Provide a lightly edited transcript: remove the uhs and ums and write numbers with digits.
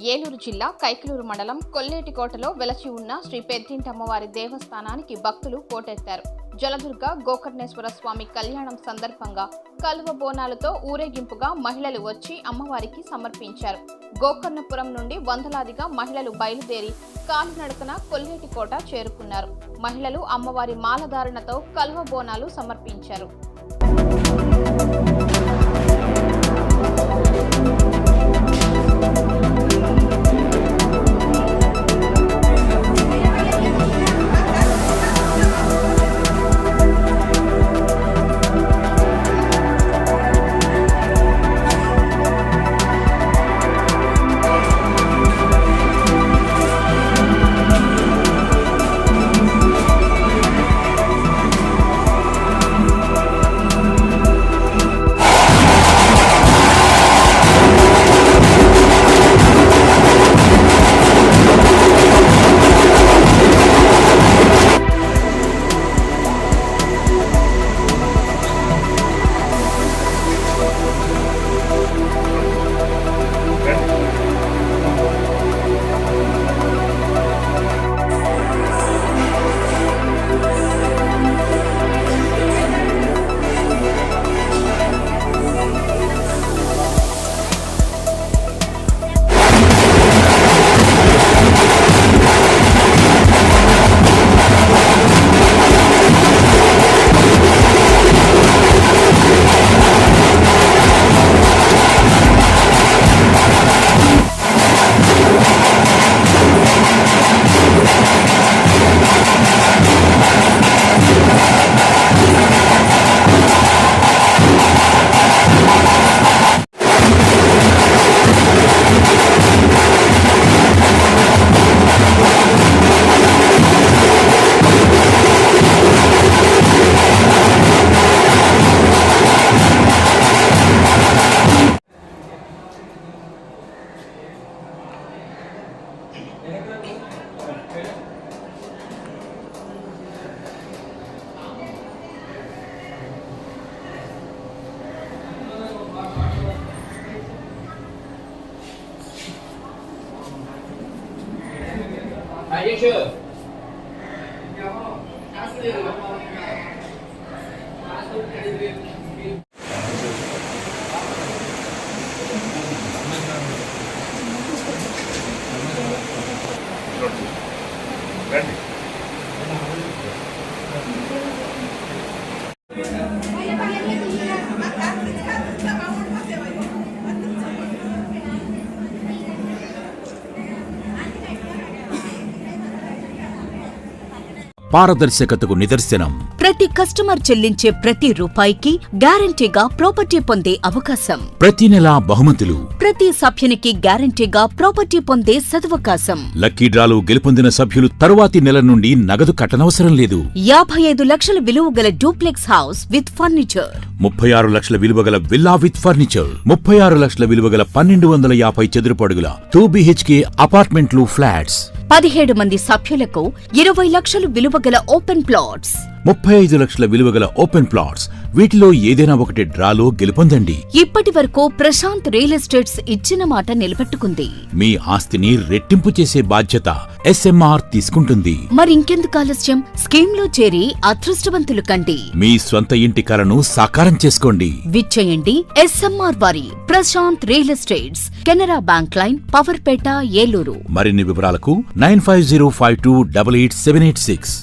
ఏలూరు జిల్లా కైకలూరు మండలం కొల్లేటికోటలో వెలసి ఉన్న శ్రీ పెద్దింటి అమ్మవారి దేవస్థానానికి భక్తులు పోటెత్తారు. జలదుర్గ గోకర్ణేశ్వర స్వామి కళ్యాణం సందర్భంగా కలువ బోనాలతో ఊరేగింపుగా మహిళలు వచ్చి అమ్మవారికి సమర్పించారు. గోకర్ణపురం నుండి వందలాదిగా మహిళలు బయలుదేరి కాలినడకన కొల్లేటికోట చేరుకున్నారు. మహిళలు అమ్మవారి మాలధారణతో కలువ బోనాలు సమర్పించారు. పారదర్శకతకు నిదర్శనం. ప్రతి కస్టమర్ చెల్లించే ప్రతి రూపాయికి గ్యారంటీగా ప్రాపర్టీ పొందే అవకాశం. ప్రతి నెలా బహుమతులు. ప్రతి సభ్యునికి గ్యారంటీగా ప్రాపర్టీ పొందే సదవకాశం. లక్కీ డ్రాలో గెలుపొందిన సభ్యులు తరువాతి నెల నుండి నగదు కట్టనవసరం లేదు. 55 లక్షల విలువ గల డూప్లెక్స్ హౌస్ విత్ ఫర్నిచర్, 36 లక్షల విలువ గల విల్లా విత్ ఫర్నిచర్, 36 లక్షల విలువ గల 1250 చదురపు అడుగుల 2 BHK అపార్ట్మెంట్లు ఫ్లాట్స్, 17 మంది సభ్యులకు 20 లక్షలు విలువ గల ఓపెన్ ప్లాట్స్, 35 లక్షల విలువ గల ఓపెన్ ప్లాట్స్. వీటిలో ఏదైనా ఒకటి డ్రాలో గెలుపొందండి. ఇప్పటి వరకు ప్రశాంత్ రియల్ ఎస్టేట్స్ ఇచ్చిన మాట నిలబెట్టుకుంది. మీ ఆస్తిని రెట్టింపు చేసే బాధ్యత SMR తీసుకుంటుంది. మరింకెందుకు ఆలస్యం? స్కీమ్ లో చేరి అదృష్టవంతులు కండి. మీ స్వంత ఇంటి కలను సాకారం చేసుకోండి. విచ్చేయండి SMR వారి Prashanth real estates, Canara bank line, Powerpet, Eluru. మరిన్ని వివరాలకు 9505288786.